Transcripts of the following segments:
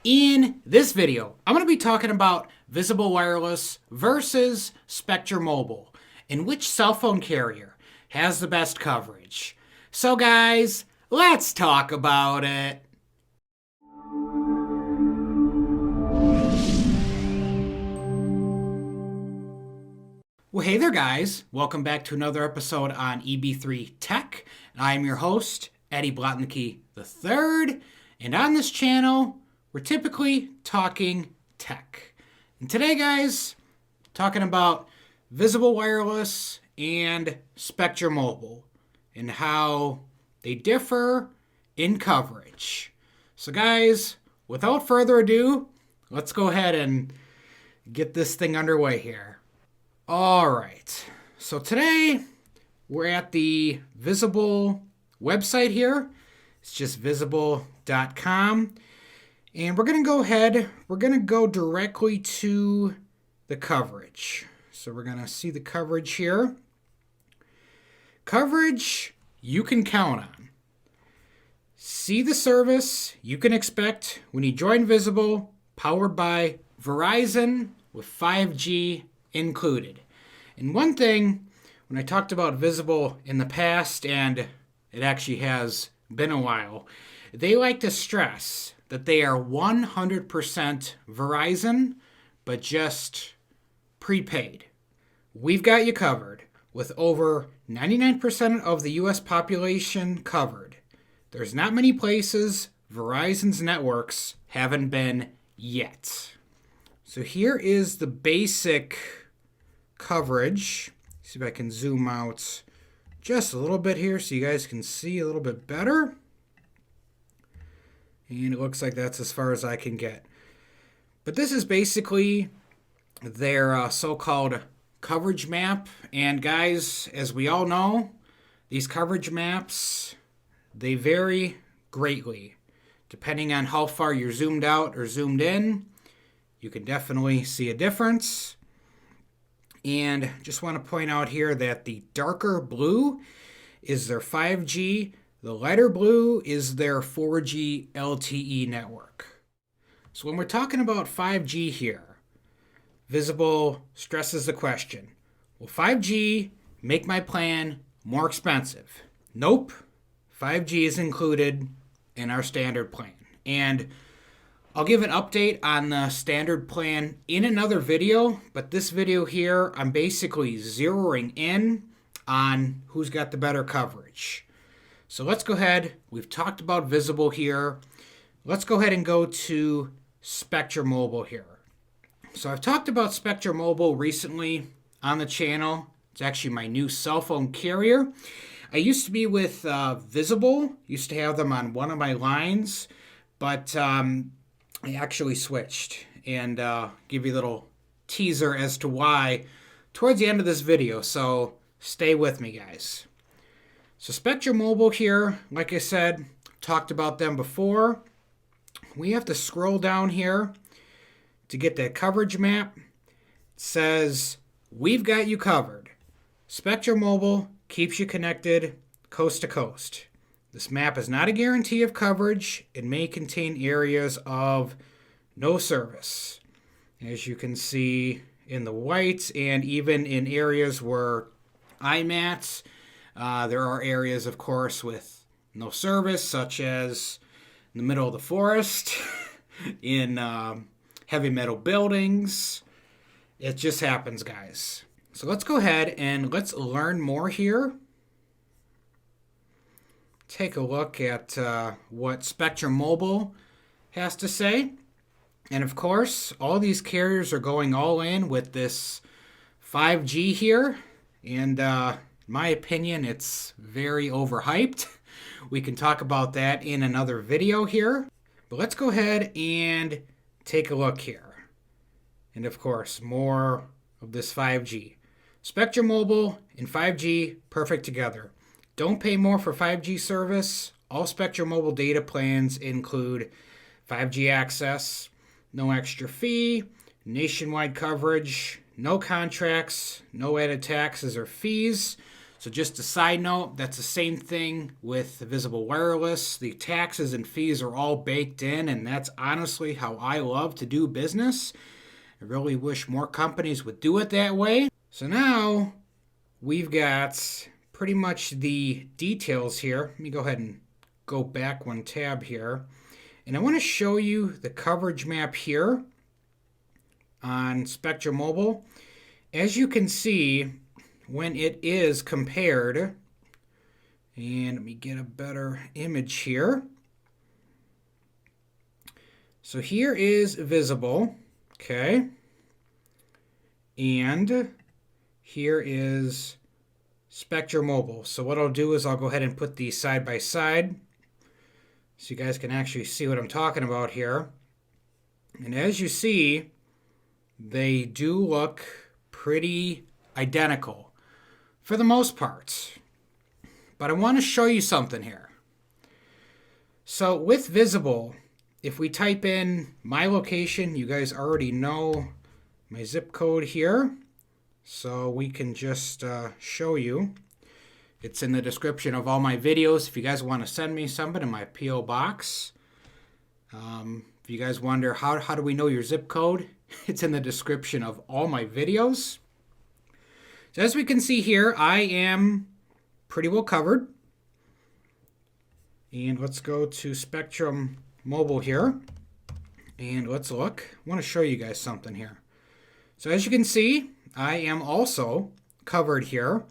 In this video, I'm going to be talking about Visible Wireless versus Spectrum Mobile and which cell phone carrier has the best coverage. So guys, let's talk about it. Well, hey there guys, welcome back to another episode on EB3 Tech. I'm your host, Eddie Blotnicki III, and on this channel, we're typically talking tech. And today, guys, talking about Visible Wireless and Spectrum Mobile and how they differ in coverage. So, guys, without further ado, let's go ahead and get this thing underway here. All right. So today, we're at the Visible website here. It's just visible.com. And we're going to go ahead, we're going to go directly to the coverage. So we're going to see the coverage here. Coverage you can count on. See the service you can expect when you join Visible, powered by Verizon with 5G included. And one thing, when I talked about Visible in the past, and it actually has been a while, they like to stress that they are 100% Verizon, but just prepaid. We've got you covered with over 99% of the US population covered. There's not many places Verizon's networks haven't been yet. So here is the basic coverage. See if I can zoom out just a little bit here so you guys can see a little bit better. And it looks like that's as far as I can get. But this is basically their so-called coverage map. And guys, as we all know, these coverage maps, they vary greatly. Depending on how far you're zoomed out or zoomed in, you can definitely see a difference. And just want to point out here that the darker blue is their 5G. The lighter blue is their 4G LTE network. So when we're talking about 5G here, Visible stresses the question, will 5G make my plan more expensive? Nope. 5G is included in our standard plan. And I'll give an update on the standard plan in another video, but this video here, I'm basically zeroing in on who's got the better coverage. So let's go ahead. We've talked about Visible here. Let's go ahead and go to Spectrum Mobile here. So I've talked about Spectrum Mobile recently on the channel. It's actually my new cell phone carrier. I used to be with Visible, used to have them on one of my lines, but I actually switched, and give you a little teaser as to why towards the end of this video, so stay with me, guys. So Spectrum Mobile here, like I said, talked about them before. We have to scroll down here to get that coverage map. It says, we've got you covered. Spectrum Mobile keeps you connected coast to coast. This map is not a guarantee of coverage. It may contain areas of no service. As you can see in the white, and even in areas where I'm at, there are areas, of course, with no service, such as in the middle of the forest, in heavy metal buildings. It just happens, guys. So let's go ahead and let's learn more here. Take a look at what Spectrum Mobile has to say. And of course, all these carriers are going all in with this 5G here. And in my opinion, it's very overhyped. We can talk about that in another video here. But let's go ahead and take a look here. And of course, more of this 5G. Spectrum Mobile and 5G, perfect together. Don't pay more for 5G service. All Spectrum Mobile data plans include 5G access, no extra fee, nationwide coverage, no contracts, no added taxes or fees. So just a side note, that's the same thing with Visible Wireless. The taxes and fees are all baked in, and that's honestly how I love to do business. I really wish more companies would do it that way. So now we've got pretty much the details here. Let me go ahead and go back one tab here. And I want to show you the coverage map here on Spectrum Mobile. As you can see, when it is compared, and let me get a better image here. So here is Visible, okay, and here is Spectrum Mobile. So what I'll do is I'll go ahead and put these side by side so you guys can actually see what I'm talking about here. And as you see, they do look pretty identical for the most part. But I want to show you something here. So with Visible, if we type in my location, you guys already know my zip code here. So we can just show you. It's in the description of all my videos if you guys want to send me something in my P.O. box. If you guys wonder how do we know your zip code, it's in the description of all my videos. So as we can see here, I am pretty well covered. And let's go to Spectrum Mobile here. And let's look. I want to show you guys something here. So as you can see, I am also covered here.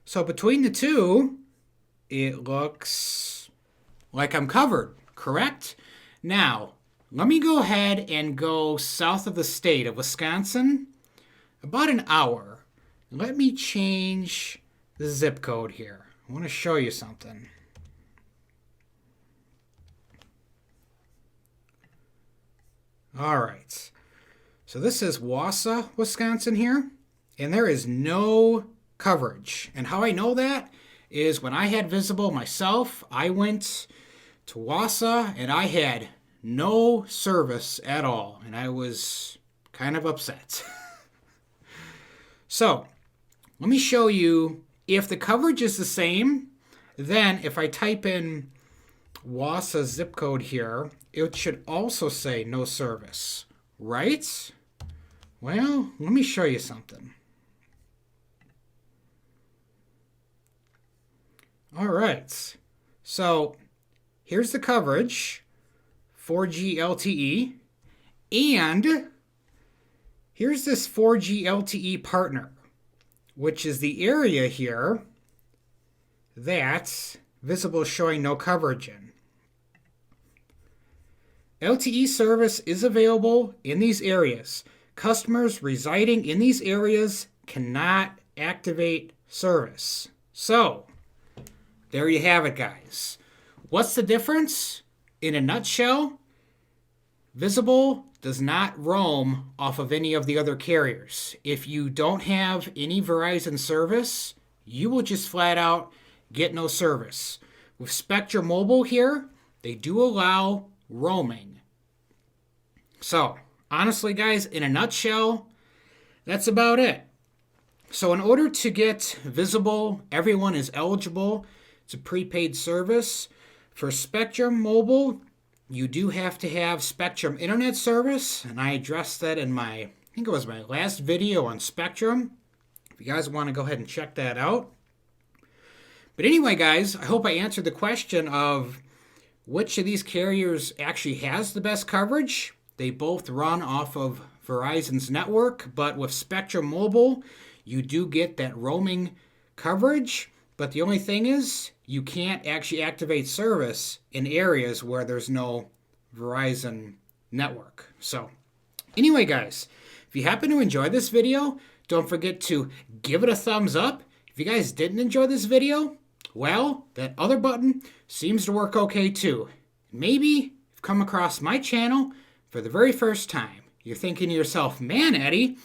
So between the two, it looks like I'm covered, correct? Now, let me go ahead and go south of the state of Wisconsin, about an hour. Let me change the zip code here. I want to show you something. All right. So this is Wausau, Wisconsin here, and there is no coverage. And how I know that is when I had Visible myself, I went to Wausau and I had no service at all, and I was kind of upset. So let me show you if the coverage is the same. Then if I type in Wausau zip code here, it should also say no service, right? Well, let me show you something. All right, so here's the coverage, 4G LTE, and here's this 4G LTE partner, which is the area here that Visible is showing no coverage in. LTE service is available in these areas. Customers residing in these areas cannot activate service. So, there you have it, guys. What's the difference? In a nutshell, Visible does not roam off of any of the other carriers. If you don't have any Verizon service, you will just flat out get no service. With Spectrum Mobile here, they do allow roaming. So, honestly, guys, in a nutshell, that's about it. So in order to get Visible, everyone is eligible. It's a prepaid service. For Spectrum Mobile, you do have to have Spectrum Internet service, and I addressed that in I think it was my last video on Spectrum. If you guys want to go ahead and check that out. But anyway, guys, I hope I answered the question of which of these carriers actually has the best coverage. They both run off of Verizon's network, but with Spectrum Mobile, you do get that roaming coverage. But the only thing is, you can't actually activate service in areas where there's no Verizon network. So, anyway, guys, if you happen to enjoy this video, don't forget to give it a thumbs up. If you guys didn't enjoy this video, well, that other button seems to work okay too. Maybe you've come across my channel for the very first time. You're thinking to yourself, man, Eddie,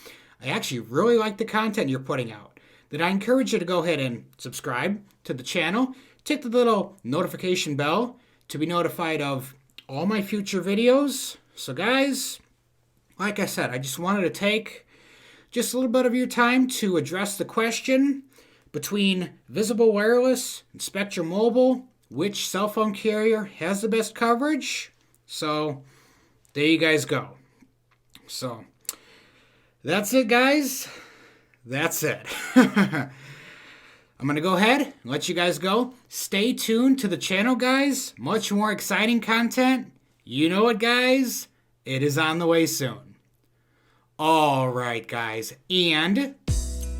I actually really like the content you're putting out. Then I encourage you to go ahead and subscribe to the channel. Tick the little notification bell to be notified of all my future videos. So guys, like I said, I just wanted to take just a little bit of your time to address the question between Visible Wireless and Spectrum Mobile, which cell phone carrier has the best coverage. So there you guys go. So that's it, guys. That's it. I'm going to go ahead and let you guys go. Stay tuned to the channel, guys. Much more exciting content. You know it, guys. It is on the way soon. All right, guys. And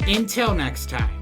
until next time.